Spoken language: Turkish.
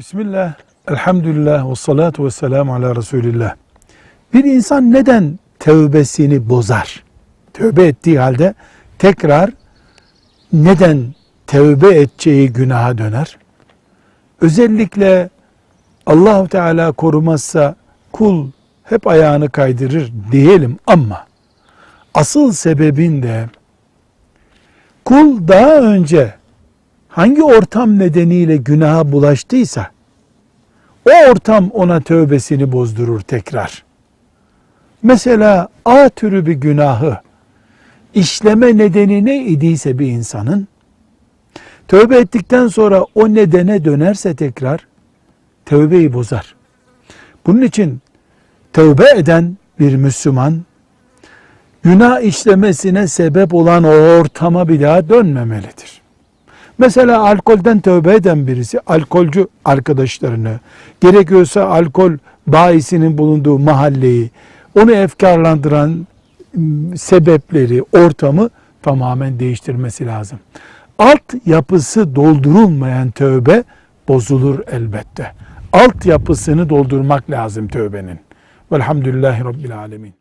Bismillah, elhamdülillah ve salatu ve selamu ala Resulillah. Bir insan neden tövbesini bozar? Tövbe ettiği halde tekrar neden tövbe edeceği günaha döner? Özellikle Allah-u Teala korumazsa kul hep ayağını kaydırır diyelim ama asıl sebebin de kul daha önce hangi ortam nedeniyle günaha bulaştıysa o ortam ona tövbesini bozdurur tekrar. Mesela A türü bir günahı işleme nedeni ne idiyse bir insanın tövbe ettikten sonra o nedene dönerse tekrar tövbeyi bozar. Bunun için tövbe eden bir Müslüman günah işlemesine sebep olan o ortama bir daha dönmemelidir. Mesela alkolden tövbe eden birisi alkolcü arkadaşlarını, gerekiyorsa alkol bayisinin bulunduğu mahalleyi, onu efkarlandıran sebepleri, ortamı tamamen değiştirmesi lazım. Alt yapısı doldurulmayan tövbe bozulur elbette. Alt yapısını doldurmak lazım tövbenin. Velhamdülillahi Rabbil Alemin.